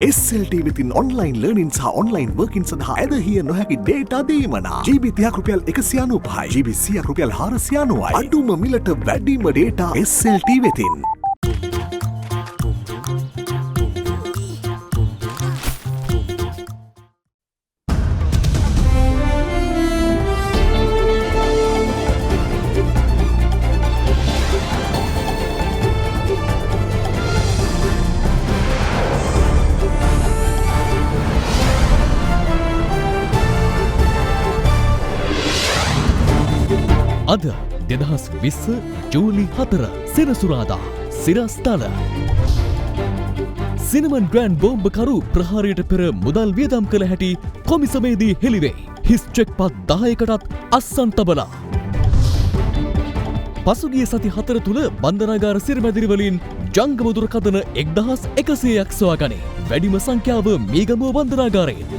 SLT within online learning සහ online working සඳහා ඇදහිය නොහැකි data දීමනා GB 30ක් රුපියල් 195යි GB 100ක් රුපියල් 490යි අඩුම මිලට වැඩිම data SLT වෙතින් අද 2020 ජූලි 4 සිරසුරාදා සිරස්තල සිනමන් ග්‍රෑන්ඩ් බෝම්බකරු ප්‍රහාරයට පෙර මුදල් වියදම් කළ හැටි කොමිසමේදී හෙළිවේ. හිස් චෙක්පත් 10කටත් අස්සන් තබලා. පසුගිය සති 4 තුල බන්ධනාගාර සිරමැදිරි වලින් ජංගම දුරකථන 1100ක් සොයාගනී. වැඩිම සංඛ්‍යාව මීගමුව බන්ධනාගාරයෙන්.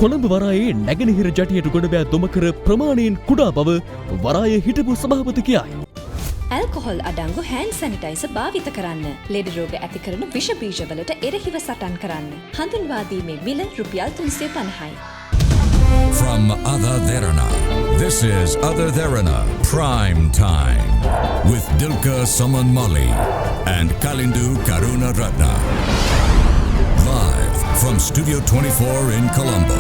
කොළඹ වරායේ නැගෙනහිර ජටියට ගොඩබෑ දොමකර ප්‍රමාණයෙන් කුඩා බව වරායේ හිටපු සභාපති කියයි. ඇල්කොහොල් අඩංගු හෑන්ඩ් සැනිටයිසර් භාවිත කරන්න. ලෙඩ රෝග ඇති කරන විෂ බීජවලට එරෙහිව සටන් කරන්න. හඳුන්වා දීමේ මිල රුපියල් 350යි. From Ada Derana, this is Ada Derana Prime Time with Dilka Saman Mali and Kalindu Karuna Ratna. Live from Studio 24 in Colombo.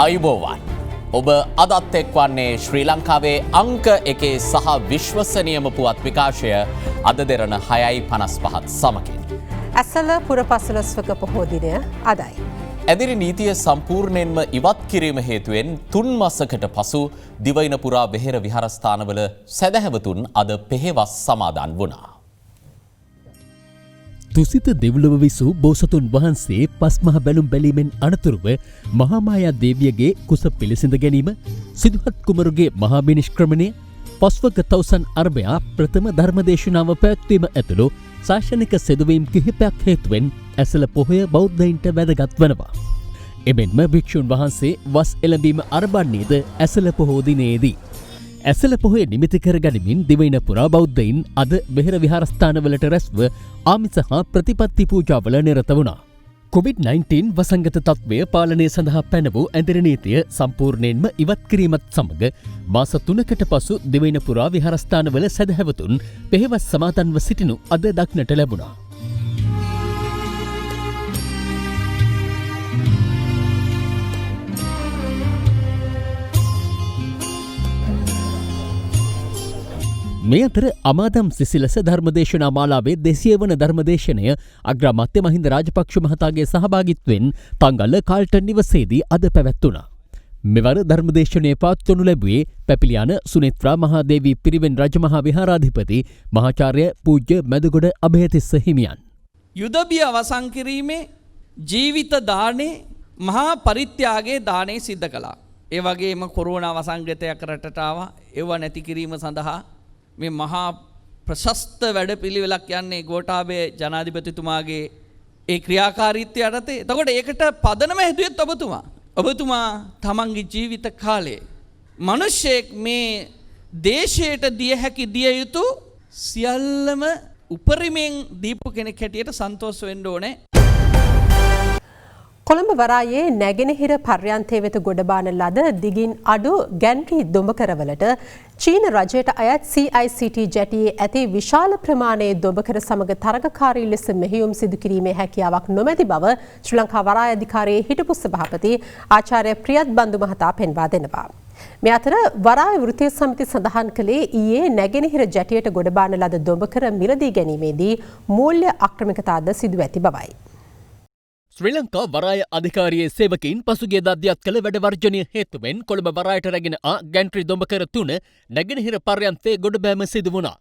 අයුබෝවන් ඔබ අදත් එක්වන්නේ ශ්‍රී ලංකාවේ අංක 1 සහ විශ්වසනීයම පුවත් විකාශය අද දෙරණ 6:55 සමගින්. ඇසළ පුරපසළොස්වක පොහෝ දිනය අදයි. ඇදිරි නීතිය සම්පූර්ණයෙන්ම ඉවත් කිරීම හේතුවෙන් 3 මාසකට පසු දිවයින පුරා වෙහෙර විහාරස්ථානවල සැදැහැවතුන් අද පෙහෙවස් සමාදන් වුණා. තුසිත දෙව්ලොව විසූ බෝසතුන් වහන්සේ පස්මහ බැලුම් බැලීමෙන් අනතුරුව මහාමායා දේවියගේ කුස පිළිසිඳ ගැනීම, සිදුහත් කුමරුගේ මහා බිනිෂ්ක්‍රමණය, පස්වක තවුසන් අරබයා ප්‍රථම ධර්මදේශනාව පැවැත්වීම ඇතුළු ශාසනික සිදුවීම් කිහිපයක් හේතුවෙන් ඇසළ පොහොය බෞද්ධයින්ට වැදගත් වනවා. එමෙන්ම භික්ෂුන් වහන්සේ වස් එළඹීම අරඹන්නේද ඇසළ පොහෝ දිනයේදී. ඇසළ පොහොය නිමිති කර ගනිමින් දිවයින පුරා බෞද්ධයින් අද වෙහෙර විහාරස්ථානවලට රැස්ව ආමිස හා ප්‍රතිපත්ති පූජාවල නිරත වුණා. COVID-19 වසංගත තත්ත්වය පාලනය සඳහා පැන වූ ඇඳිරි නීතිය සම්පූර්ණයෙන්ම ඉවත් කිරීමත් සමග මාස 3කට පසු දිවයින පුරා විහාරස්ථානවල සැදැහැවතුන් පෙහෙවස් සමාදන්ව සිටිනු අද දක්නට ලැබුණා. මේ අතර අමාදම් සිසිලස ධර්මදේශනා මාලාවේ 200 වන ධර්මදේශනය අග්‍රාමාත්‍ය මහින්ද රාජපක්ෂ මහතාගේ සහභාගිත්වයෙන් තංගල්ල කාල්ටන් නිවසේදී අද පැවැත්වුණා. මෙවර ධර්මදේශනය පවත්වනු ලැබුවේ පැපිලියාන සුනේත්‍රා මහාදේවී පිරිවෙන් රජමහා විහාරාධිපති මහාචාර්ය පූජ්‍ය මැදගොඩ අභයතිස්ස හිමියන්. යුද බිය අවසන් කිරීමේ ජීවිත දානේ මහා පරිත්‍යාගයේ දානේ සිද්ධ කළා. ඒ වගේම කොරෝනා වසංගතයක් රටට ආවා. ඒව නැති කිරීම සඳහා මේ මහා ප්‍රශස්ත වැඩපිළිවෙලක් යන්නේ ගෝඨාභය ජනාධිපතිතුමාගේ ඒ ක්‍රියාකාරීත්වය යටතේ. එතකොට ඒකට පදනම හැදුවෙත් ඔබතුමා. ඔබතුමා තමන්ගේ ජීවිත කාලයේ මිනිසෙක් මේ දේශයට දිය හැකි දිය යුතු සියල්ලම උපරිමයෙන් දීපු කෙනෙක් හැටියට සන්තෝෂ වෙන්න ඕනේ. කොළඹ වරායේ නැගෙනහිර පර්යන්තය වෙත ගොඩබාන ලද දිගින් අඩු ගැන්ට්‍රි දොඹකරවලට චීන රජයට අයත් CICT ජැටියේ ඇති විශාල ප්‍රමාණයේ දොඹකර සමග තරගකාරී ලෙස මෙහෙයුම් සිදු කිරීමේ හැකියාවක් නොමැති බව ශ්‍රී ලංකා වරාය අධිකාරියේ හිටපු සභාපති ආචාර්ය ප්‍රියත් බන්දු මහතා පෙන්වා දෙනවා. මේ අතර වරාය වෘත්තීය සමිති සඳහන් කළේ ඊයේ නැගෙනහිර ජැටියට ගොඩබාන ලද දොඹකර මිලදී ගැනීමේදී මූල්‍ය අක්‍රමිකතාද සිදු ඇති බවයි. ශ්‍රී ලංකා වරාය අධිකාරියේ සේවකයින් පසුගිය දා කළ වැඩ වර්ජනය හේතුවෙන් කොළඹ වරායට රැගෙන ගැන්ට්‍රි දොඹකර 3 නැගෙනහිර පර්යන්තයේ ගොඩබෑම සිදු වුණා.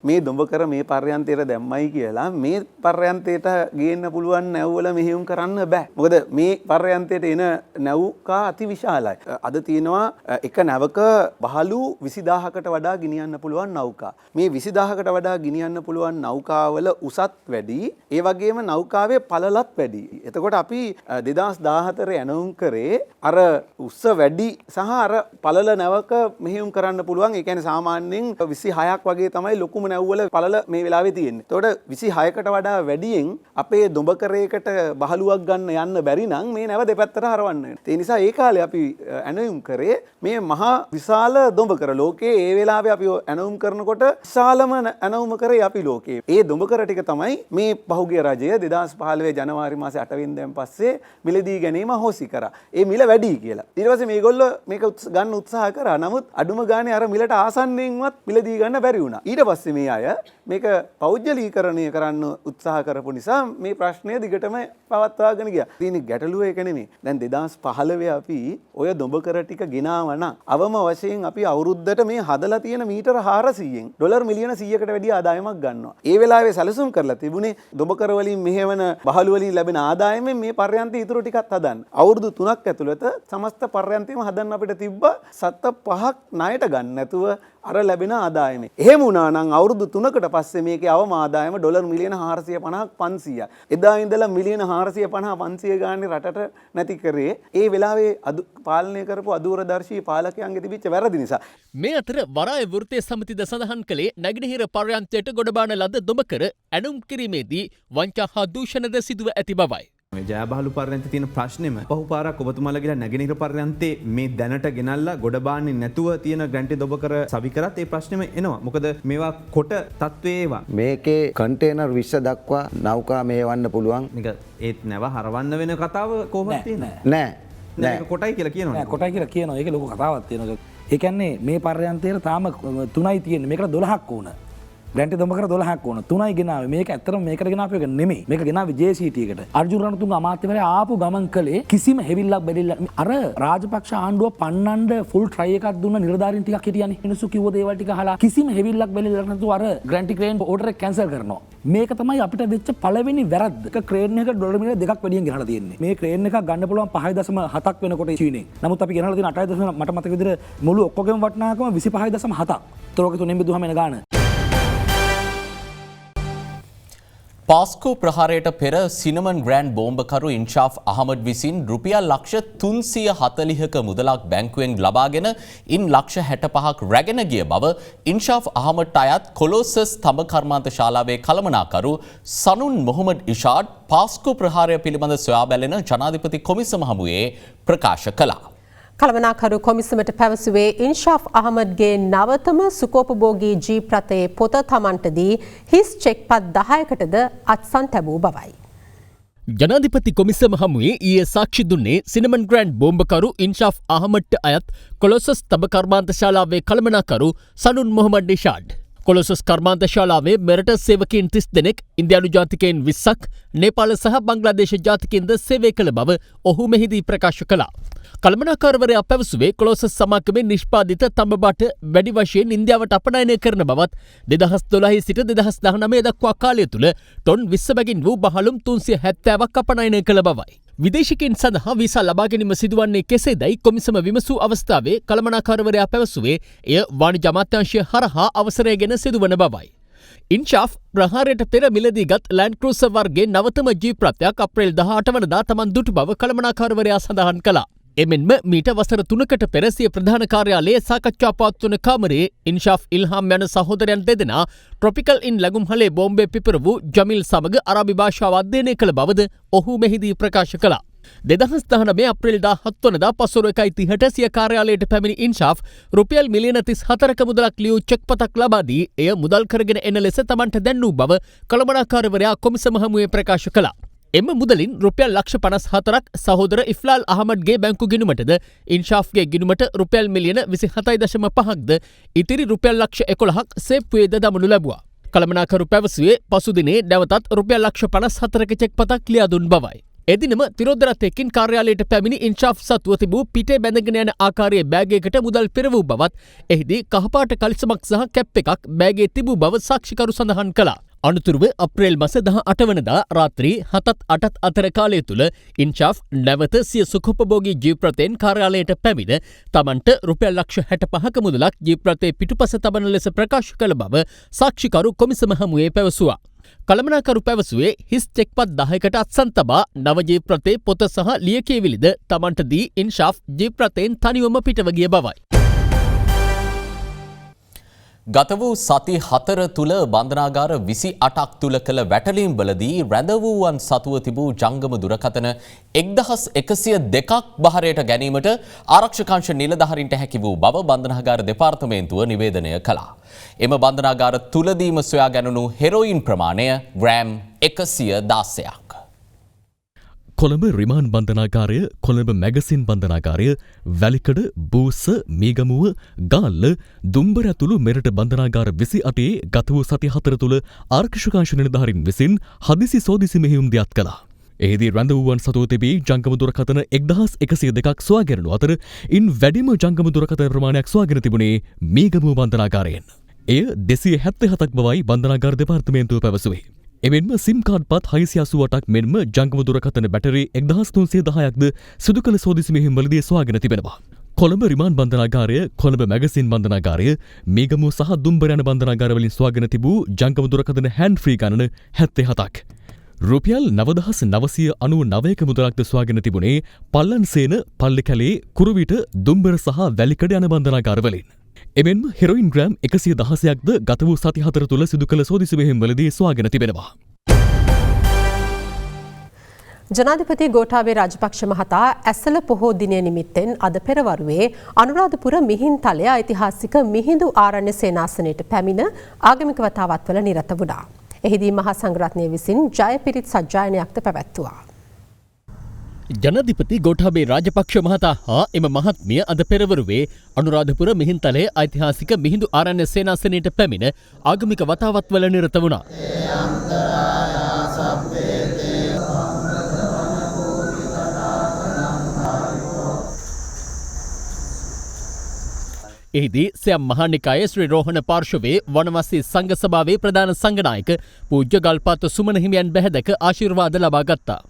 මේ දොඹකර මේ පර්යන්තයට දැම්මයි කියලා මේ පර්යන්තයට ගේන්න පුළුවන් නැව්වල මෙහෙයුම් කරන්න බෑ. මොකද මේ පර්යන්තයට එන නැව්කා අති විශාලයි. අද තියෙනවා එක නැවක බහලු 20000කට වඩා ගෙනියන්න පුළුවන් නෞකා. මේ 20000කට වඩා ගෙනියන්න පුළුවන් නෞකාවල උසත් වැඩි, ඒ වගේම නෞකාවේ පළලත් වැඩි. එතකොට අපි 2014 ඇනවුම් කරේ අර උස්ස වැඩි සහ අර පළල නැවක මෙහෙයුම් කරන්න පුළුවන්. ඒ කියන්නේ සාමාන්‍යයෙන් 26ක් වගේ තමයි ලොකුම නැව්වල පළල මේ වෙලාවේ තියෙන්නේ. එතකොට 26කට වඩා වැඩියෙන් අපේ දොඹකරයකට බහලුවක් ගන්න යන්න බැරි නම් මේ නැව දෙපැත්තට හරවන්න වෙනවා. ඒ නිසා ඒ කාලේ අපි ඇනවුම් කරේ මේ මහා විශාල දොඹකර ලෝකයේ ඒ වෙලාවේ අපි ඇනවුම් කරනකොට විශාලම ඇනවුම කරේ අපි ලෝකයේ. ඒ දොඹකර ටික තමයි මේ පහුගිය රජය 2015 ජනවාරි මාසේ 8 වෙනිදාන් පස්සේ මිලදී ගැනීම හොසි කරා. ඒ මිල වැඩි කියලා. ඊට පස්සේ මේගොල්ලෝ මේක ගන්න උත්සාහ කරා. නමුත් අඩුම ගානේ අර මිලට ආසන්නයෙන්වත් මිලදී ගන්න බැරි වුණා. ඊට පස්සේ මේ අය මේක පෞද්ගලීකරණය කරන්න උත්සාහ කරපු නිසා මේ ප්‍රශ්නය දිගටම පවත්වාගෙන ගියා. තියෙන ගැටලුව ඒක නෙමෙයි. දැන් 2015 අපි ඔය දොඹකර ටික ගෙනාවා නම් අවම වශයෙන් අපි අවුරුද්දට මේ හදලා තියෙන මීටර 400න් ඩොලර් මිලියන 100කට වැඩි ආදායමක් ගන්නවා. ඒ වෙලාවේ සැලසුම් කරලා තිබුණේ දොඹකර වලින් මෙහෙවන බහළු වලින් ලැබෙන ආදායමෙන් මේ පර්යන්තය ඉතුරු ටිකක් හදන්න. අවුරුදු 3ක් ඇතුළත සමස්ත පර්යන්තයම හදන්න අපිට තිබ්බ 7-5ක් ණයට ගන්න නැතුව අර ලැබෙන ආදායමේ. එහෙම වුණා නම් අවුරුදු 3කට පස්සේ මේකේ අවම ආදායම ඩොලර් මිලියන 450ක් 500ක්. එදා ඉඳලා මිලියන 450 500 ගානේ රටට නැති කරේ ඒ වෙලාවේ පාලනය කරපු අදූරදර්ශී පාලකයන්ගේ තිබිච්ච වැරදි නිසා. මේ අතර වරාය වෘත්තීය සමිතිද සඳහන් කළේ නැගෙනහිර පර්යන්තයට ගොඩබාන ලද දොඹකර ඇනුම් කිරීමේදී වංචා හා දූෂණද සිදුව ඇති බවයි. මේ ජයබහලු පර්යන්තේ තියෙන ප්‍රශ්නෙම පහුපාරක් ඔබතුමාලා ගිහලා නැගෙනහිර පර්යන්තේ මේ දැනට ගෙනල්ලා ගොඩබාන්නේ නැතුව තියෙන ග්‍රැන්ටි දොඹකර සවි කරත් ඒ ප්‍රශ්නෙම එනවා. මොකද මේවා කොට තත්ත්වයේ ඒවා. මේකේ කන්ටේනර් 20 දක්වා නෞකා මේවන්න පුළුවන්. මේක ඒත් නැව හරවන්න වෙන කතාව කොහොමද තියෙන්නේ? නෑ. නෑ කොටයි කියලා කියනවා. නෑ කොටයි කියලා කියනවා. ඒක ලොකු කතාවක් තියෙනවා. ඒ කියන්නේ මේ පර්යන්තේට තාම 3යි තියෙන්නේ. මේකට 12ක් ඕන. ග්‍රැන්ටි දොඹකර 12ක් ඕන. 3යි ගෙනාවේ. මේක ඇත්තටම මේකට ගෙනාපු එක නෙමෙයි. මේක ගෙනාවේ JCT එකට. අර්ජුන රණතුංග අමාත්‍යවරයා ආපු ගමන් කළේ කිසිම හෙවිල්ලක් බැරිල්ල. අර රාජපක්ෂ ආණ්ඩුව පන්නන්න ෆුල් ට්‍රයි එකක් දුන්න නිලධාරීන් ටිකක් හිටියනේ. මිනිස්සු කිව්ව දේවල් ටික අහලා කිසිම හෙවිල්ලක් බැරිල්ලක් නැතුව අර ග්‍රැන්ටි ක්‍රේන් ඕඩර් එක කැන්සල් කරනවා. මේක තමයි අපිට වෙච්ච පළවෙනි වැරද්ද. එක ක්‍රේන් එක ඩොලර් මිලියන 2ක් වැඩියෙන් ගෙනලා තියෙන්නේ. මේ ක්‍රේන් එකක් ගන්න පුළුවන් 5.7ක් වෙනකොට චීනෙන්. නමුත් අපි ගෙනලා තියෙන 8.7 මට මතක විදිහට මුළු ඔක්කොගේම වටිනාකම 25.7ක්. ඒතරෝගේ තුනෙන් බෙදුවම එන ගාන. පාස්කෝ ප්‍රහාරයට පෙර සිනමන් ග්‍රෑන්ඩ් බෝම්බකරු ඉන්ෂාෆ් අහමඩ් විසින් රුපියල් ලක්ෂ 340ක මුදලක් බැංකුවෙන් ලබාගෙන ඉන් ලක්ෂ 65ක් රැගෙන ගිය බව ඉන්ෂාෆ් අහමඩ්ට අයත් කොලෝසස් තඹ කර්මාන්ත ශාලාවේ කළමනාකරු සනුන් මොහමඩ් ඉෂාඩ් පාස්කෝ ප්‍රහාරය පිළිබඳ සොයා බැලෙන ජනාධිපති කොමිසම හමුවේ ප්‍රකාශ කළා. කළමනාකරු කොමිසමට පැවසුවේ ඉන්ෂාෆ් අහමඩ්ගේ නවතම සුකෝපභෝගී ජීප් රථයේ පොත තමන්ට දී හිස් චෙක්පත් 10කටද අත්සන් තැබූ බවයි. ජනාධිපති කොමිසම හමුවේ ඊයේ සාක්ෂි දුන්නේ සිනමන් ග්‍රෑන්ඩ් බෝම්බකරු ඉන්ෂාෆ් අහමඩ්ට අයත් කොලොසස් තඹ කර්මාන්ත ශාලාවේ කළමනාකරු සනුන් මොහමඩ් ඉෂාඩ්. කොලොසස් කර්මාන්ත ශාලාවේ මෙරට සේවකයන් 30 දෙනෙක්, ඉන්දියානු ජාතිකයන් 20ක්, නේපාල සහ බංග්ලාදේශ ජාතිකයන්ද සේවය කළ බව ඔහු මෙහිදී ප්‍රකාශ කළා. කළමනාකාරවරයා පැවසුවේ කොලොසස් සමාගමේ නිෂ්පාදිත තඹබට වැඩි වශයෙන් ඉන්දියාවට අපනයනය කරන බවත් 2012 සිට 2019 දක්වා කාලය තුළ ටොන් 20 බැගින් වූ බහලුම් 370ක් අපනයනය කළ බවයි. විදේශිකයන් සඳහා වීසා ලබා ගැනීම සිදුවන්නේ කෙසේදයි කොමිසම විමසූ අවස්ථාවේ කළමනාකාරවරයා පැවසුවේ එය වාණිජ්‍ය අමාත්‍යාංශය හරහා අවසරය ගෙන සිදුවන බවයි. ඉන්ෂාෆ් ප්‍රහාරයට පෙර මිලදීගත් ලෑන්ඩ් ක්‍රූසර් වර්ගයේ නවතම ජීප් රථයක් අප්‍රේල් 18 වනදා තමන් දුටු බව කළමනාකාරවරයා සඳහන් කළා. එමෙන්ම මීට වසර 3කට පෙර සිය ප්‍රධාන කාර්යාලයේ සාකච්ඡා පවත්වන කාමරයේ ඉන්ෂාෆ් ඉල්හාම් යන සහෝදරයන් දෙදෙනා ට්‍රොපිකල් ඉන් ලැගුම්හලේ බෝම්බේ පිපිර වූ ජමිල් සමග අරබි භාෂාව අධ්‍යයනය කළ බවද ඔහු මෙහිදී ප්‍රකාශ කළා. 2019 අප්‍රේල් 17 වනදා පසුර 1:30ට සිය කාර්යාලයට පැමිණි ඉන්ෂාෆ් රුපියල් මිලියන 34ක මුදලක් ලියූ චෙක් පතක් ලබා දී එය මුදල් කරගෙන එන ලෙස තමන්ට දැන්වූ බව කළමනාකාරවරයා කොමිසම හමුවේ ප්‍රකාශ කළා. එම මුදලින් රුපියල් ලක්ෂ 54ක් සහෝදර ඉෆ්ලාල් අහමඩ්ගේ බැංකු ගිණුමටද ඉන්ෂාෆ්ගේ ගිණුමට රුපියල් මිලියන 27.5ක්ද ඉතිරි රුපියල් ලක්ෂ 11ක් සේප්පුවේද දමනු ලැබුවා. කළමනාකරු පැවසුවේ පසුදිනේ නැවතත් රුපියල් ලක්ෂ 54ක චෙක් පතක් ලියා දුන් බවයි. එදිනම තිරෝදරතයකින් කාර්යාලයට පැමිණි ඉන්ෂාෆ් සතුව තිබූ පිටේ බැඳගෙන යන ආකාරයේ බෑගයකට මුදල් පෙරවූ බවත් එහිදී කහපාට කලිසමක් සහ කැප් එකක් බෑගේ තිබූ බව සාක්ෂිකරු සඳහන් කළා. අනතුරුව අප්‍රේල් මාස 18 වනදා රාත්‍රී 7-8 අතර කාලය තුල ඉන්ෂාෆ් නැවත සිය සුඛෝපභෝගී ජීප් රථයෙන් කාර්යාලයට පැමිණ තමන්ට රුපියල් ලක්ෂ 65ක මුදලක් ජීප් රථයේ පිටුපස තබන ලෙස ප්‍රකාශ කළ බව සාක්ෂිකරු කොමිසම හමුවේ පැවසුවා. කළමනාකරු පැවසුවේ හිස් චෙක්පත් 10කට අත්සන් තබා නව ජීප් රථයේ පොත සහ ලියකියවිලිද තමන්ට දී ඉන්ෂාෆ් ජීප් රථයෙන් තනිවම පිටව ගිය බවයි. ගත වූ සති 4 තුළ බන්ධනාගාර 28ක් තුළ කළ වැටලීම්වලදී රැඳ වූවන් සතුව තිබූ ජංගම දුරකථන 1102ක් බහරයට ගැනීමට ආරක්ෂකාංශ නිලධාරීන්ට හැකි වූ බව බන්ධනාගාර දෙපාර්තමේන්තුව නිවේදනය කළා. එම බන්ධනාගාර තුළදීම සොයා ගැනුණු හෙරොයින් ප්‍රමාණය ග්‍රෑම් 116ක්. කොළඹ රිමාන් බන්ධනාගාරය, කොළඹ මැගසින් බන්ධනාගාරය, වැලිකඩ, බූස්ස, මීගමුව, ගාල්ල, දුම්බර ඇතුළු මෙරට බන්ධනාගාර 28 ගත වූ සති 4 තුළ ආරක්ෂකාංශ නිලධාරීන් විසින් හදිසි සෝදිසි මෙහෙයුම් දියත් කළා. එහිදී රැඳ වූවන් සතුව තිබී ජංගම දුරකථන 1102ක් සොයාගැනුණු අතර ඉන් වැඩිම ජංගම දුරකථන ප්‍රමාණයක් සොයාගෙන තිබුණේ මීගමුව බන්ධනාගාරයෙන්. එය 277ක් බවයි බන්ධනාගාර දෙපාර්තමේන්තුව පැවසුවේ. එමෙන්ම සිම් කාඩ් පත් 688ක් මෙන්ම ජංගම දුරකථන බැටරි 1310ක්ද සිදු කළ සෝදිසි මෙහෙයුම්වලදී සොයාගෙන තිබෙනවා. කොළඹ රිමාන් බන්ධනාගාරය, කොළඹ මැගසින් බන්ධනාගාරය, මීගමුව සහ දුම්බර යන බන්ධනාගාරවලින් සොයාගෙන තිබූ ජංගම දුරකථන හැන්ඩ් ෆ්‍රී ගණන 77ක්. රුපියල් 9999ක මුදලක්ද සොයාගෙන තිබුණේ පල්ලන්සේන, පල්ලිකැලේ, කුරුවිට, දුම්බර සහ වැලිකඩ යන බන්ධනාගාරවලින්. එමෙන්ම හෙරොයින් ග්‍රෑම් 116ක්ද ගත වූ සති 4 තුළ සිදු කළ සෝදිසි මෙහෙයුම්වලදී සොයාගෙන තිබෙනවා. ජනාධිපති ගෝඨාභය රාජපක්ෂ මහතා ඇසළ පොහෝ දිනය නිමිත්තෙන් අද පෙරවරුවේ අනුරාධපුර මිහින්තලය ඓතිහාසික මිහිඳු ආරණ්‍ය සේනාසනයට පැමිණ ආගමික වතාවත්වල නිරත වුණා. එහිදී මහා සංඝරත්නය විසින් ජයපිරිත් සජ්ජායනයක්ද පැවැත්වුවා. ජනාධිපති ගෝඨාභය රාජපක්ෂ මහතා හා එම මහත්මිය අද පෙරවරුවේ අනුරාධපුර මිහින්තලයේ ඓතිහාසික මිහිඳු ආරණ්‍ය සේනාසනයට පැමිණ ආගමික වතාවත්වල නිරත වුණා. එහිදී සෑම් මහානිකායේ ශ්‍රී රෝහණ පාර්ශවයේ වනවාසී සංඝ සභාවේ ප්‍රධාන සංඝනායක පූජ්‍ය ගල්පාත සුමන හිමියන් බැහැදක ආශිර්වාද ලබා ගත්තා.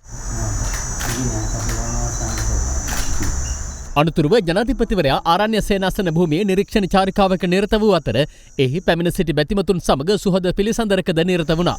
අනතුරුව ජනාධිපතිවරයා ආරණ්‍ය සේනාසන භූමියේ නිරීක්ෂණ චාරිකාවක නිරත වූ අතර එහි පැමිණ සිටි බැතිමතුන් සමග සුහද පිළිසඳරකද නිරත වුණා.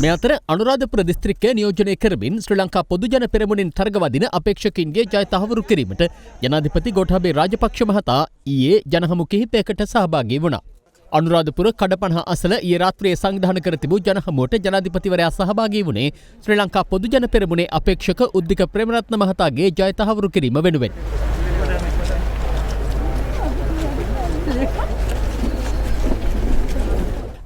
මේ අතර අනුරාධපුර දිස්ත්‍රික්කය නියෝජනය කරමින් ශ්‍රී ලංකා පොදුජන පෙරමුණින් තරගවදින අපේක්ෂකින්ගේ ජය තහවුරු කිරීමට ජනාධිපති ගෝඨාභය රාජපක්ෂ මහතා ඊයේ ජනහමු කිහිපයකට සහභාගී වුණා. අනුරාධපුර කඩපනහ අසල ඊයේ රාත්‍රියේ සංවිධානය කර තිබූ ජනහමුවට ජනාධිපතිවරයා සහභාගී වුණේ ශ්‍රී ලංකා පොදුජන පෙරමුණේ අපේක්ෂක උද්දික ප්‍රේමරත්න මහතාගේ ජය තහවුරු කිරීම වෙනුවෙන්.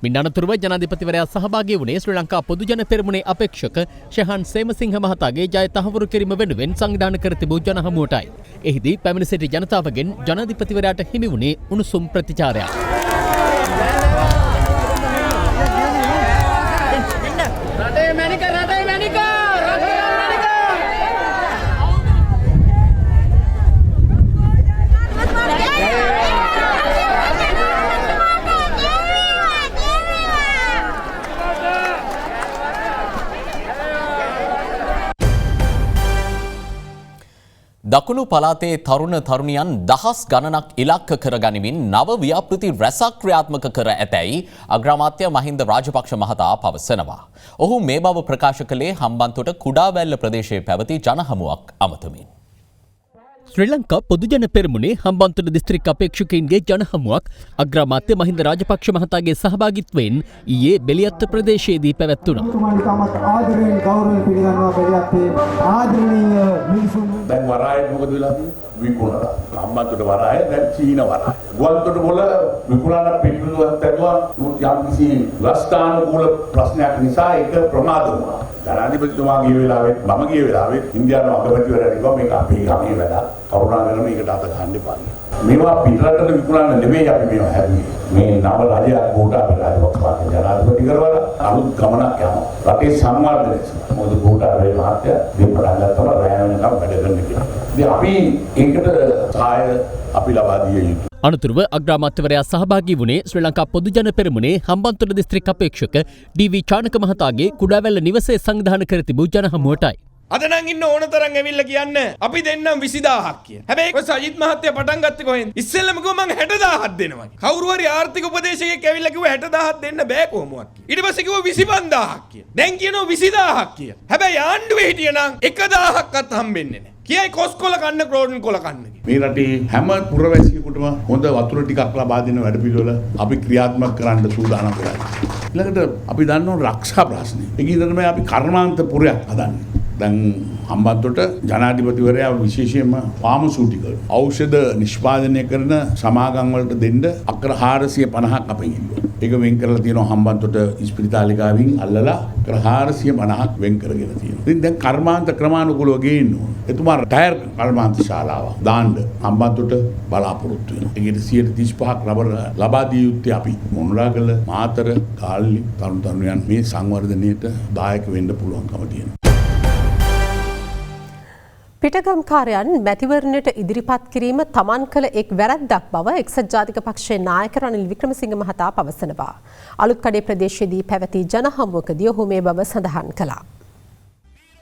මින් අනතුරුව ජනාධිපතිවරයා සහභාගී වුණේ ශ්‍රී ලංකා පොදුජන පෙරමුණේ අපේක්ෂක ශහන් සේමසිංහ මහතාගේ ජය තහවුරු කිරීම වෙනුවෙන් සංවිධානය කර තිබූ ජනහමුවටයි. එහිදී පැමිණ සිටි ජනතාවගෙන් ජනාධිපතිවරයාට හිමි වුණේ උණුසුම් ප්‍රතිචාරයක්. දකුණු පළාතේ තරුණ තරුණියන් දහස් ගණනක් ඉලක්ක කරගනිමින් නව ව්‍යාපෘති රැසක් ක්‍රියාත්මක කර ඇතැයි අග්‍රාමාත්‍ය මහින්ද රාජපක්ෂ මහතා පවසනවා. ඔහු මේ බව ප්‍රකාශ කළේ හම්බන්තොට කුඩාවැල්ල ප්‍රදේශයේ පැවති ජනහමුවක් අමතමින්. ශ්‍රී ලංකා පොදුජන පෙරමුණේ හම්බන්තොට දිස්ත්‍රික් අපේක්ෂකයින්ගේ ජනහමුවක් අග්‍රාමාත්‍ය මහින්ද රාජපක්ෂ මහතාගේ සහභාගීත්වයෙන් ඊයේ බෙලියත්ත ප්‍රදේශයේදී පැවැත්වුණා. දැන් වරාය මොකද වෙලා තියෙන්නේ? විකුණලා. හම්බන්තොට වරාය දැන් චීන වරාය. ගුවන්තොට වල විකුණන පිටුවක් ඇතුවා යම් කිසි රස්ථානුකූල ප්‍රශ්නයක් නිසා ඒක ප්‍රමාද වුණා. ජනාධිපතිතුමා ගිය වෙලාවෙත් මම ගිය වෙලාවෙත් ඉන්දියානු අගමැතිවරයා කිව්වා මේක අපේ ගමේ වැඩක්. කරුණාකරලා මේකට අත ගන්න එපා. මේවා පිටරටට විකුණන්න නෙමෙයි අපි මේවා හැදුවේ. මේ නව රජයක් ගෝඨාභය රාජපක්ෂ ජනාධිපති කරවලා අලුත් ගමනක් යනවා. රටේ සංවර්ධනය සඳහා මොකද ගෝඨාභය මහත්තයා මේ පටන් ගත්තම රැය වෙනකම් වැඩ කරන්න කියලා. ඉතින් අපි ඒකට සහාය අපි ලබා දිය යුතුයි. අනතුරුව අග්‍රාමාත්‍යවරයා සහභාගී වුණේ ශ්‍රී ලංකා පොදුජන පෙරමුණේ හම්බන්තොට දිස්ත්‍රික් අපේක්ෂක ඩී.වී. චානක මහතාගේ කුඩාවැල්ල නිවසේ සංවිධානය කර තිබූ ජනහමුවටයි. අද නම් ඉන්න ඕන තරම් ඇවිල්ලා කියන්න අපි දෙන්නම් 20000ක් කියලා. හැබැයි ඔය සජිත් මහත්තයා පටන් ගත්තේ කොහෙන්ද? ඉස්සෙල්ලම කිව්වා මං 60000ක් දෙනවා. කවුරු හරි ආර්ථික උපදේශකයෙක් ඇවිල්ලා කිව්වා 60000ක් දෙන්න බෑ කොහොමවත් කියලා. ඊට පස්සේ කිව්වා 25000ක් කියලා. දැන් කියනවා 20000ක් කියලා. හැබැයි ආණ්ඩුවේ හිටියනම් 1000ක්වත් හම්බෙන්නේ නැහැ. කියයි කොස්කොල කන්න ක්‍රෝඩන් කොල කන්න. මේ රටේ හැම පුරවැසියෙකුටම හොඳ වතුර ටිකක් ලබා දෙන වැඩපිළිවෙල අපි ක්‍රියාත්මක කරන්න සූදානම් වෙලා ඉන්නවා. ඊළඟට අපි දන්නවා රක්ෂා ප්‍රශ්නේ. ඒක ඉදරම අපි කර්මාන්ත පුරයක් හදන්නේ. දැන් හම්බන්තොට ජනාධිපතිවරයා විශේෂයෙන්ම ෆාමසූටිකල් ඖෂධ නිෂ්පාදනය කරන සමාගම් වලට දෙන්න අක්කර 450ක් අපෙන් ඉල්ලුවා. ඒක වෙන් කරලා තියෙනවා හම්බන්තොට ඉස්පිරිතාලිකාවෙන් අල්ලලා අක්කර 450ක් වෙන් කරගෙන තියෙනවා. ඉතින් දැන් කර්මාන්ත ක්‍රමානුකූලව ගේන්න ඕන. එතුමා ටයර් කර්මාන්ත ශාලාවක් දාන්න හම්බන්තොට බලාපොරොත්තු වෙනවා. ඒකට 135ක් ලබා දිය යුත්තේ අපි. මොණරාගල, මාතර, කාල්ලි තරුණයන් මේ සංවර්ධනයට දායක වෙන්න පුළුවන්කම තියෙනවා. පිටගම්කාරයන් මැතිවරණයට ඉදිරිපත් කිරීම තමන් කළ එක් වැරැද්දක් බව එක්සත් ජාතික පක්ෂයේ නායක රනිල් වික්‍රමසිංහ මහතා පවසනවා. අලුත්කඩේ ප්‍රදේශයේදී පැවති ජනහමුවකදී ඔහු මේ බව සඳහන් කළා.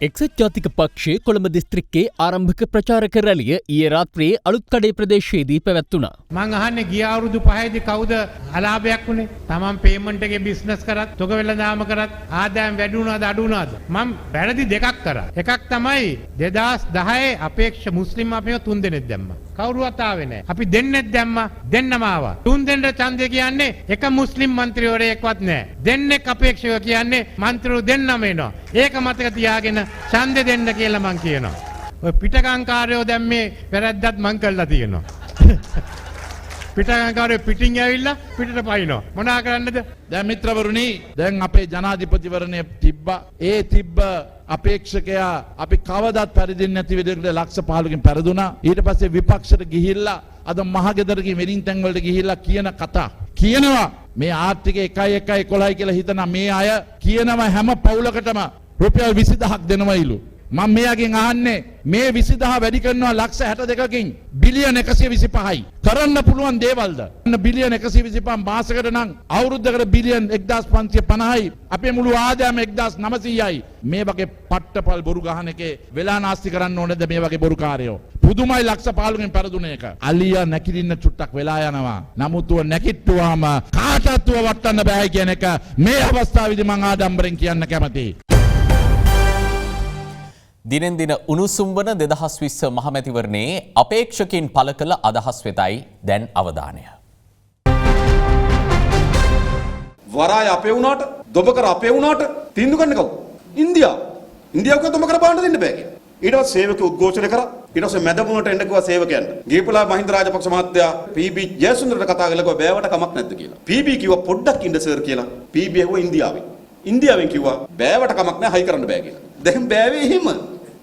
එක්සත් ජාතික පක්ෂයේ කොළඹ දිස්ත්‍රික්කයේ ආරම්භක ප්‍රචාරක රැළිය ඊයේ රාත්‍රියේ අලුත්කඩේ ප්‍රදේශයේදී පැවැත්වුණා. මං අහන්නේ ගිය අවුරුදු 5ේදී කවුද අලාභයක් වුණේ? තමන් පේමන්ට් එකේ බිස්නස් කරත්, තොග වෙළඳාම කරත් ආදායම් වැඩි වුණාද අඩු වුණාද? මම වැරදි දෙකක් කරා. එකක් තමයි 2010 අපේක්ෂ මුස්ලිම් අපිව 3 දෙනෙක් දැම්මා. කවුරුවත් ආවේ නැහැ. අපි දෙන්නෙක් දැම්මා, දෙන්නම ආවා. 3 දෙනෙක් ඡන්දය කියන්නේ එක මුස්ලිම් മന്ത്രിවරයෙක්වත් නැහැ. දෙන්නෙක් අපේක්ෂක කියන්නේ മന്ത്രിවරු දෙන්නම එනවා. ඒක මතක තියාගෙන ඡන්දෙ දෙන්න කියලා මං කියනවා. ඔය පිටකංකාරයෝ දැන් මේ වැරද්දත් මං කළා තියෙනවා. පිටකංකාරයෝ පිටින් ඇවිල්ලා පිටට පයින්නවා. මොනා කරන්නද? දැන් මිත්‍රවරුනි, දැන් අපේ ජනාධිපතිවරණය තිබ්බා. ඒ තිබ්බ අපේක්ෂකයා අපි කවදාත් පරිදින්නේ නැති විදිහට ලක්ෂ 15කින් පෙරදුනා. ඊට පස්සේ විපක්ෂයට ගිහිල්ලා අද මහගෙදරකින් වෙනින් තැන් වලට ගිහිල්ලා කියන කතා කියනවා මේ ආර්ථිකය 1.11 කියලා හිතන මේ අය කියනවා හැම පවුලකටම රුපියල් 20000ක් දෙනවයිලු. මම මෙයාගෙන් අහන්නේ මේ 20000 වැඩි කරනවා ලක්ෂ 62කින් බිලියන 125යි. කරන්න පුළුවන් දේවල්ද? බිලියන 125 මාසයකට නම් අවුරුද්දකට බිලියන 1550යි. අපේ මුළු ආදායම 1900යි. මේ වගේ පට්ටපල් බොරු ගහන එකේ වෙලා නාස්ති කරන්න ඕනේද මේ වගේ බොරුකාරයෝ? පුදුමයි ලක්ෂ 15කින් පෙරදුන එක. අලියා නැකිටින්න චුට්ටක් වෙලා යනවා. නමුත් උව නැකිට්ටුවාම කාටවත් උව වටන්න බෑ කියන එක මේ අවස්ථාවේදී මම ආඩම්බරෙන් කියන්න කැමතියි. දිනෙන් දින උණුසුම් වන 2020 මහමැතිවරණයේ අපේක්ෂකින් පළ කළ අදහස් වෙතයි දැන් අවධානය. වරාය අපේ වුණාට, දොඹකර අපේ වුණාට තීන්දුව ගන්න කවුද? ඉන්දියාව. ඉන්දියාවක දොඹකර බාන්න දෙන්න බෑ කියලා. ඊට පස්සේ සේවක උද්ඝෝෂණය කරා. ඊට පස්සේ මැදමුණට එන්න කිව්වා සේවකයන්ට. ගියපුලා මහින්ද රාජපක්ෂ මහත්තයා පීබී ජයසුන්දරට කතා කරලා කිව්වා බෑවට කමක් නැද්ද කියලා. පීබී කිව්වා පොඩ්ඩක් ඉන්න සර් කියලා. පීබී ඇහුවා ඉන්දියාවෙන්. ඉන්දියාවෙන් කිව්වා බෑවට කමක් නැහැ හයි කරන්න බෑ කියලා. දැන් බෑවේ එහෙම.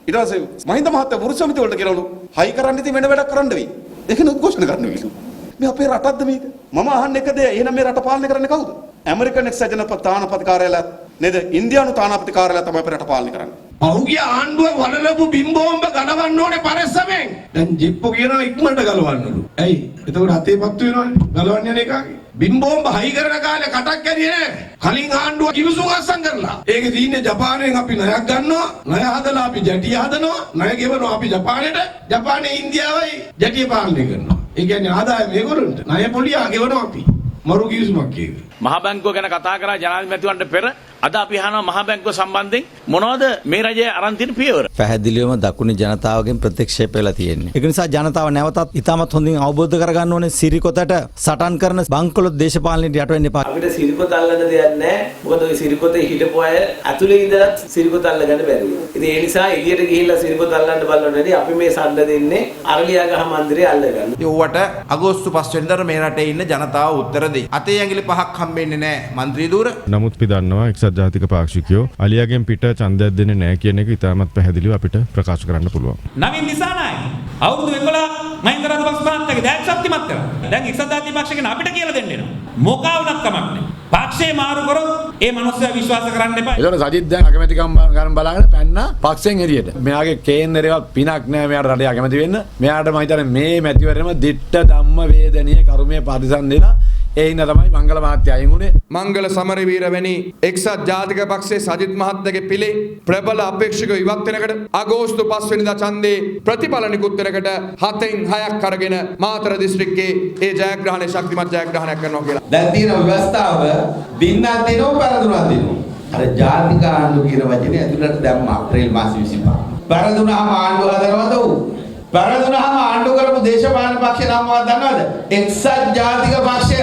ඊට පස්සේ මහින්ද මහත්තයා වෘත්ති සමිතිය වලට කියනවලු හයි කරන්න ඉතින් වෙන වැඩක් කරන්න වෙයි. ඒකන උද්ඝෝෂණ කරන්න වෙයි. මේ අපේ රටක්ද මේක? මම අහන්නේ එක දේ එහෙනම් මේ රට පාලනය කරන්නේ කවුද? ඇමරිකන් එක්සත් ජනපද තානාපති කාර්යාලය නේද? ඉන්දියානු තානාපති කාර්යාලය තමයි අපේ රට පාලනය කරන්නේ. පහුගිය ආණ්ඩුව වලලපු බිම්බෝම්බ ගලවන්න ඕනේ පරස්සමෙන්. දැන් ජිප්පෝ කියනවා ඉක්මනට ගලවන්නලු. ඇයි? එතකොට හතේපත්තු වෙනවනේ. ගලවන්න යන එකගේ. බිම්බෝම්බ හයි කරන කාලේ කටක් ඇරියේ නෑ. කලින් ආණ්ඩුව කිවිසුම් අස්සම් කරලා. ඒකේ තියෙන්නේ ජපානයෙන් අපි ණයක් ගන්නවා. ණය හදලා අපි ජැටිය හදනවා. ණය ගෙවනවා අපි ජපානයට. ජපානයේ ඉන්දියාවයි ජැටිය පාලනය කරනවා. ඒ කියන්නේ ආදායම මේගොල්ලන්ට. ණය පොලියා ගෙවනවා අපි. මරු කිවිසුමක් කියන්නේ. මහ බැංකුව ගැන කතා කරා ජනාධිපතිවරණයට පෙර අද අපි අහනවා මහ බැංකුව සම්බන්ධයෙන් මොනවද මේ රජයේ අරන් තියෙන පියවර? පැහැදිලිවම දකුණු ජනතාවගෙන් ප්‍රතික්ෂේප වෙලා තියෙන්නේ. ඒක නිසා ජනතාව නැවතත් ඉතාමත් හොඳින් අවබෝධ කරගන්න ඕනේ සිරිකොතට සටන් කරන බංකොලොත් දේශපාලනයට යට වෙන්න එපා. අපිට සිරිකොත අල්ලන්න දෙයක් නැහැ. මොකද ওই සිරිකොතේ හිටපු අය ඇතුලේ ඉඳලා සිරිකොත අල්ලගන්න බැරි. ඉතින් ඒ නිසා එළියට ගිහිල්ලා සිරිකොත අල්ලන්න බලනවානේ අපි මේ සල්ල දෙන්නේ අරලියාගහ මන්දිරේ අල්ලගන්න. ඒවට අගෝස්තු 5 වෙනිදාට මේ රටේ ඉන්න ජනතාව උත්තර දෙයි. අතේ ඇඟිලි 5ක් හම්බෙන්නේ නැහැ മന്ത്രി දූර. නමුත් අපි දන්නවා එක්සත් ජාතික පාක්ෂිකයෝ අලියාගෙන් පිට ඡන්දයක් දෙන්නේ නැහැ කියන එක ඉතාමත් පැහැදිලිව අපිට ප්‍රකාශ කරන්න පුළුවන්. නවීන් දිසානායක අවුරුදු 11 මහින්ද රාජපක්ෂ මහත්තයාගේ දැන් ශක්තිමත් කරා. දැන් එක්සත් ජාතික පක්ෂයෙන් අපිට කියලා දෙන්න එනවා. මොකා වුණත් කමක් නැහැ. පක්ෂේ මාරු කරොත් ඒ මනුස්සයා විශ්වාස කරන්න එපා. ඒතකොට සජිත් දැන් අකමැතිකම් ගන්න බලාගෙන පැන්න පක්ෂෙන් එළියට. මෙයාගේ කේන්දරේවත් පිනක් නැහැ මෙයාට රටේ අකමැති වෙන්න. මෙයාට මම හිතන්නේ මේ මැතිවරණයම දිට්ඨ ධම්ම වේදනීය කර්මයේ පරිසම් දෙලා ඒ හින්දා තමයි මංගල මහත්තයා අයින් වුණේ. මංගල සමරවීර වැනි එක්සත් ජාතික පක්ෂයේ සජිත් මහත්තයාගේ පිළේ ප්‍රබල අපේක්ෂකව ඉවත් වෙනකොට අගෝස්තු 5 වෙනිදා ඡන්දේ ප්‍රතිඵල නිකුත් වෙනකොට 7න් 6ක් අරගෙන මාතර දිස්ත්‍රික්කයේ ඒ ජයග්‍රහණය ශක්තිමත් ජයග්‍රහණයක් කරනවා කියලා. දැන් තියෙන ව්‍යවස්ථාව දින්නක් දිනව පෙරදුනක් දිනව. අර ජාතික ආණ්ඩුව කියන වචනේ ඇතුළට දැම්ම අප්‍රේල් මාස 25. පෙරදුනහම ආණ්ඩුව හදනවද උ? පෙරදුනහම ආණ්ඩුව කරපු දේශපාලන පක්ෂ නම් මොකක්ද දන්නවද? එක්සත් ජාතික පක්ෂය.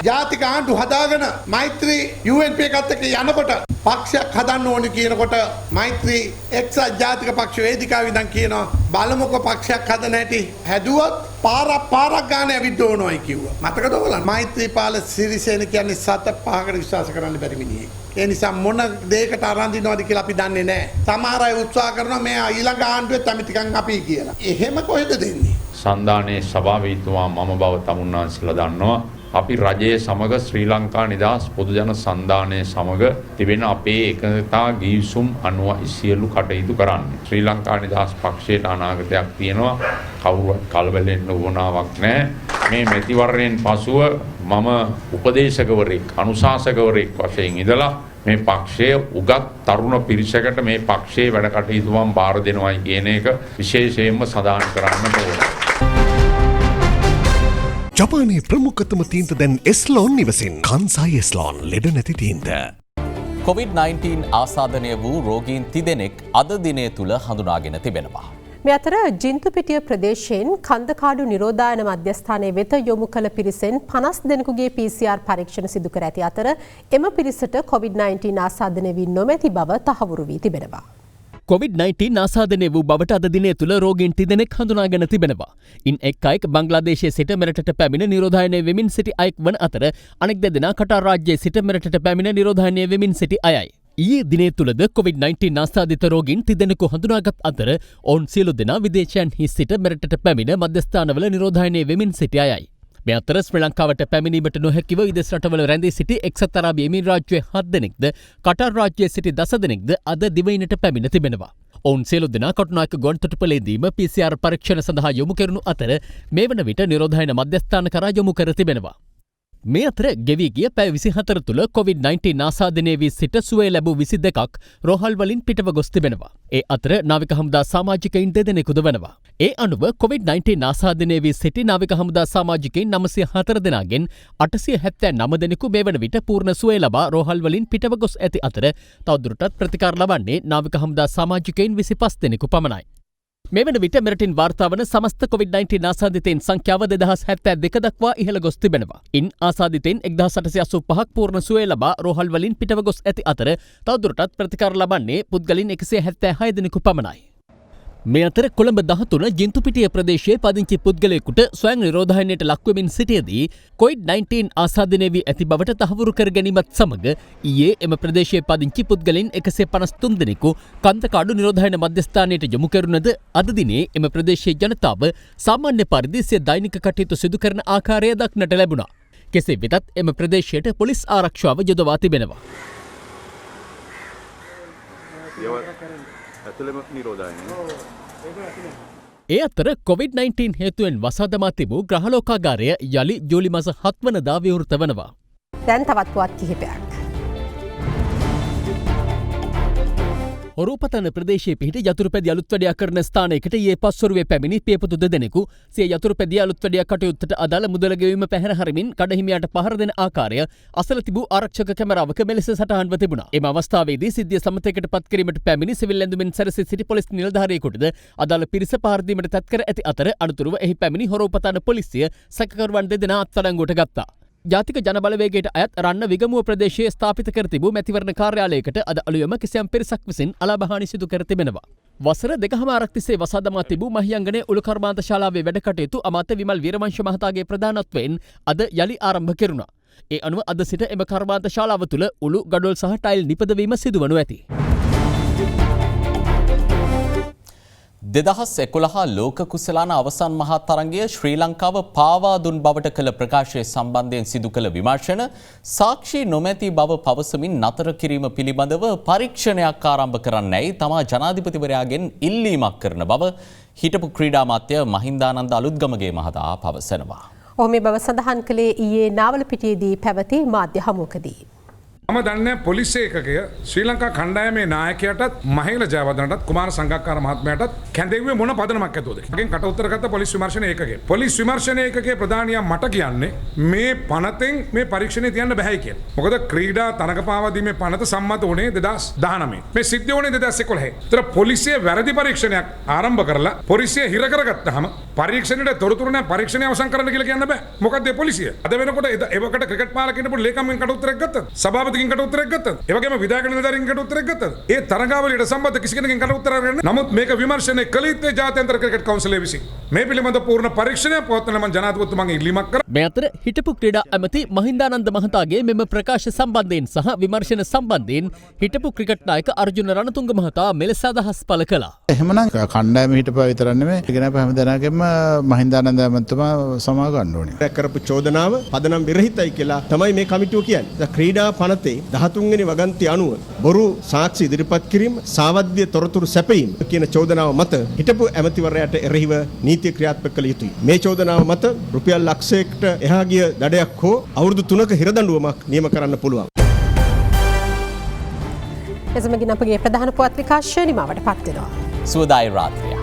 ජාතික ආණ්ඩුව හදාගෙන මෛත්‍රී UNP එකත් එක්ක යනකොට පක්ෂයක් හදන්න ඕනි කියනකොට මෛත්‍රී එක්සත් ජාතික පක්ෂ වේදිකාවේ ඉඳන් කියනවා බලමුකෝ පක්ෂයක් හදන හැටි හැදුවොත් පාරක් ගන්න ඇවිත් ඕනෝයි කිව්වා. මතකද ඔයගොල්ලන්? මෛත්‍රීපාල සිරිසේන කියන්නේ සත පහකට විශ්වාස කරන්න බැරි මිනිහෙක්. ඒ නිසා මොන දෙයකට අරන් දිනවද කියලා අපි දන්නේ නැහැ. සමහර අය උත්සාහ කරනවා මේ ඊළඟ ආණ්ඩුවේ ඇමතිකම් අපි කියලා. එහෙම කොහෙද දෙන්නේ? සන්දානයේ සභාපතිතුමා මම බව තමුන්නාන්සලා දන්නවා. අපි රජයේ සමග ශ්‍රී ලංකා නිදහස් පොදුජන සන්ධානයේ සමග තිබෙන අපේ එකඟතා ගිවිසුම් අනුව සියලු කටයුතු කරන්නේ. ශ්‍රී ලංකා නිදහස් පක්ෂයට අනාගතයක් තියෙනවා. කවුරුවත් කලබලෙන්න උවමනාවක් නැහැ. මේ මැතිවරණයෙන් පසුව මම උපදේශකවරයෙක් අනුශාසකවරයෙක් වශයෙන් ඉඳලා මේ පක්ෂයේ උගත් තරුණ පිරිසකට මේ පක්ෂයේ වැඩ කටයුතු මම බාර දෙනවායි කියන එක විශේෂයෙන්ම සඳහන් කරන්න ඕනේ. ජපානයේ ප්‍රමුඛතම තීන්ත දැන් එස්ලෝන් නිවසින් කන්සයි එස්ලෝන් ලෙඩ නැති තීන්ත. COVID-19 ආසාදනය වූ රෝගීන් තිදෙනෙක් අද දිනය තුළ හඳුනාගෙන තිබෙනවා. මේ අතර ජින්තුපිටිය ප්‍රදේශයෙන් කන්දකාඩු නිරෝධායන මධ්‍යස්ථානයේ වෙත යොමු කළ පිරිසෙන් 50 දෙනෙකුගේ PCR පරීක්ෂණ සිදු කර ඇති අතර එම පිරිසට COVID-19 ආසාදනය වී නොමැති බව තහවුරු වී තිබෙනවා. COVID-19 ආසාදනය වූ බවට අද දිනය තුළ රෝගීන් තිදෙනෙක් හඳුනාගෙන තිබෙනවා. ඉන් එක් අයෙක් බංග්ලාදේශයේ සිට මෙරටට පැමිණ නිරෝධායනය වෙමින් සිටි අයෙක් වන අතර අනෙක් දෙදෙනා කටාර් රාජ්‍යයේ සිට මෙරටට පැමිණ නිරෝධායනය වෙමින් සිටි අයයි. ඊයේ දිනේ තුළද COVID-19 ආසාදිත රෝගීන් තිදෙනෙකු හඳුනාගත් අතර ඔවුන් සියලු දෙනා විදේශයන්හි සිට මෙරටට පැමිණ මධ්‍යස්ථානවල නිරෝධායනය වෙමින් සිටි අයයි. මේ අතර ශ්‍රී ලංකාවට පැමිණීමට නොහැකිව විදේශ රටවල රැඳී සිටි එක්සත් අරාබි එමිරාජ්‍යයේ 7 දෙනෙක්ද කටාර් රාජ්‍යයේ සිටි 10 දෙනෙක්ද අද දිවයිනට පැමිණ තිබෙනවා. ඔවුන් සියලු දෙනා කටුනායක ගොන්තොටුපළේදීම PCR පරීක්ෂණ සඳහා යොමු කරනු අතර මේ වන විට නිරෝධායන මධ්‍යස්ථාන කරා යොමු කර තිබෙනවා. මේ අතර ගෙවී ගිය පැය 24 තුළ COVID-19 ආසාදනය වී සිට සුවය ලැබූ 22ක් රෝහල් වලින් පිටව ගොස් තිබෙනවා. ඒ අතර නාවික හමුදා සමාජිකයින් දෙදෙනෙකුද වෙනවා. ඒ අනුව COVID-19 ආසාදනය වී සිටි නාවික හමුදා සමාජිකයින් 904 දෙනාගෙන් 879 දෙනෙකු මේ වන විට පූර්ණ සුවය ලබා රෝහල් වලින් පිටව ගොස් ඇති අතර තවදුරටත් ප්‍රතිකාර ලබන්නේ නාවික හමුදා සමාජිකයින් 25 දෙනෙකු පමණයි. මේ වන විට මෙරටින් වාර්තා වන සමස්ත COVID-19 ආසාදිතයින් සංඛ්‍යාව 2072 දක්වා ඉහළ ගොස් තිබෙනවා. ඉන් ආසාදිතයින් 1885ක් පූර්ණ සුවය ලබා රෝහල් වලින් පිටව ගොස් ඇති අතර තවදුරටත් ප්‍රතිකාර ලබන්නේ පුද්ගලින් 176 දෙනෙකු පමණයි. මේ අතර කොළඹ 13 ජින්තුපිටිය ප්‍රදේශයේ පදිංචි පුද්ගලයෙකුට ස්වයං නිරෝධායනයට ලක්වෙමින් සිටියදී COVID-19 ආසාදනය වී ඇති බවට තහවුරු කර ගැනීමත් සමග ඊයේ එම ප්‍රදේශයේ පදිංචි පුද්ගලයන් 153 දෙනෙකු කන්දකාඩු නිරෝධායන මධ්‍යස්ථානයට යොමු කරනද අද දිනේ එම ප්‍රදේශයේ ජනතාව සාමාන්‍ය පරිදි සිය දෛනික කටයුතු සිදු කරන ආකාරය දක්නට ලැබුණා. කෙසේ වෙතත් එම ප්‍රදේශයට පොලිස් ආරක්ෂාව යොදවා තිබෙනවා. ඒ අතර COVID-19 හේතුවෙන් වසා දමා තිබූ ග්‍රහලෝකාගාරය යළි ජූලි මාස 7 වනදා විවෘත වනවා. දැන් තවත් පුවත් කිහිපයක්. ඔරූපතන ප්‍රදේශයේ පිහිටි යතුරුපැදිය අලුත්වැඩියා කරන ස්ථානයකට ඊයේ පස්වරුවේ පැමිණි පියපුතු දෙදෙනෙකු සිය යතුරුපැදිය අලුත්වැඩියා කටයුත්තට අදාළ මුදල ගෙවීම පැහැර හරිමින් කඩහිමියාට පහර දෙන ආකාරය අසල තිබූ ආරක්ෂක කැමරාවක මෙලෙස සටහන්ව තිබුණා. එම අවස්ථාවේදී සිද්ධිය සමතයකට පත් කිරීමට පැමිණි සිවිල් ඇඳුමින් සැරසී සිටි පොලිස් නිලධාරියෙකුටද අදාළ පිරිස පහර දීමට තත්කර ඇති අතර අනතුරුව එහි පැමිණි හොරෝපතන පොලිසිය සැකකරුවන් දෙදෙනා අත්අඩංගුවට ගත්තා. ජාතික ජනබලවේගයට අයත් රන්න විගමුව ප්‍රදේශයේ ස්ථාපිත කර තිබූ මැතිවරණ කාර්යාලයකට අද අලුයම කිසියම් පිරිසක් විසින් අලාභහානි සිදු කර තිබෙනවා. වසර දෙකහමාරක් තිස්සේ වසා දමා තිබූ මහියංගනයේ උළු කර්මාන්ත ශාලාවේ වැඩ කටයුතු අමාත්‍ය විමල් වීරවංශ මහතාගේ ප්‍රධානත්වයෙන් අද යලි ආරම්භ කෙරුණා. ඒ අනුව අද සිට එම කර්මාන්ත ශාලාව තුළ උළු ගඩොල් සහ ටයිල් නිපදවීම සිදුවනු ඇති. 2011 ලෝක කුසලාන අවසන් මහා තරගය ශ්‍රී ලංකාව පාවා දුන් බවට කළ ප්‍රකාශය සම්බන්ධයෙන් සිදු කළ විමර්ශන සාක්ෂි නොමැති බව පවසමින් නතර කිරීම පිළිබඳව පරීක්ෂණයක් ආරම්භ කරන්නයි තමා ජනාධිපතිවරයාගෙන් ඉල්ලීමක් කරන බව හිටපු ක්‍රීඩා අමාත්‍ය මහින්දානන්ද අලුත්ගමගේ මහතා පවසනවා. ඔහු මේ බව සඳහන් කළේ ඊයේ නාවලපිටියේදී පැවති මාධ්‍ය හමුවකදී. මම දන්නේ පොලිසිය ඒකකය ශ්‍රී ලංකා කණ්ඩායමේ නායකයාටත් මහේල ජයවර්ධනටත් කුමාර සංගක්කාර මහත්මයාටත් කැඳෙව්වේ මොන පදනමක් ඇතුවද කියලා. මගෙන් කට උත්තර ගත්ත පොලිස් විමර්ශන ඒකකය. පොලිස් විමර්ශන ඒකකයේ ප්‍රධානියා මට කියන්නේ මේ පනතෙන් මේ පරීක්ෂණය තියන්න බෑයි කියලා. මොකද ක්‍රීඩා තනකපාවා දීමේ පනත සම්මත වුණේ 2019. මේ සිද්ධ වුණේ 2011. ඒතර පොලිසිය වැරදි පරීක්ෂණයක් ආරම්භ කරලා පොලිසිය හිර කරගත්තාම පරීක්ෂණයට තොරතුරු නැහැ පරීක්ෂණය අවසන් කරන්න කියලා කියන්න බෑ. මොකද මේ පොලිසිය අද වෙනකොට ඒවකට ක්‍රිකට් පාලකෙන්න පොඩි ලේකම්ගෙන් කට උත්තරයක් ගත්තද? සභාපති කට උත්තරයක් ගත්තද? ඒ වගේම විධායක නිලධාරීන් කට උත්තරයක් ගත්තද? ඒ තරඟාවලියට සම්බන්ධ කිසි කෙනෙක්ගෙන් කට උත්තරයක් ගන්න. නමුත් මේක විමර්ශනය කළ යුත්තේ ජාත්‍යන්තර ක්‍රිකට් කවුන්සිලය විසින්. මේ පිළිබඳ පූර්ණ පරීක්ෂණයක් පවත්වන මම ජනාධිපතිතුමාගෙන් ඉල්ලීමක් කරා. මේ අතර හිටපු ක්‍රීඩා ඇමති මහින්දානන්ද මහතාගේ මෙම ප්‍රකාශ සම්බන්ධයෙන් සහ විමර්ශන සම්බන්ධයෙන් හිටපු ක්‍රිකට් නායක අර්ජුන රණතුංග මහතා මෙලෙස අදහස් පළ කළා. එහෙමනම් කණ්ඩායම හිටපුවා විතරක් නෙමෙයි ගෙන හැම දෙනාගෙම මහින්දානන්ද ඇමතිතුමා සමාව ගන්න ඕනේ. කරපු චෝදනාව පදනම් විරහිතයි කියලා තමයි මේ කමිටුව කියන්නේ. ක්‍රීඩා පනතේ 13 වෙනි වගන්ති අනුව බොරු සාක්ෂි ඉදිරිපත් කිරීම, සාවද්‍ය තොරතුරු සැපයීම කියන චෝදනාව මත හිටපු ඇමතිවරයාට එරෙහිව නීතිය ක්‍රියාත්මක කළ යුතුයි. මේ චෝදනාව මත රුපියල් ලක්ෂයකට එහා ගිය දඩයක් හෝ අවුරුදු 3ක හිරදඬුවමක් නියම කරන්න පුළුවන්. එසමගින් අපගේ ප්‍රධාන පුවත් විකාශය නිමවට පත් වෙනවා. සුවදායි රාත්‍රිය.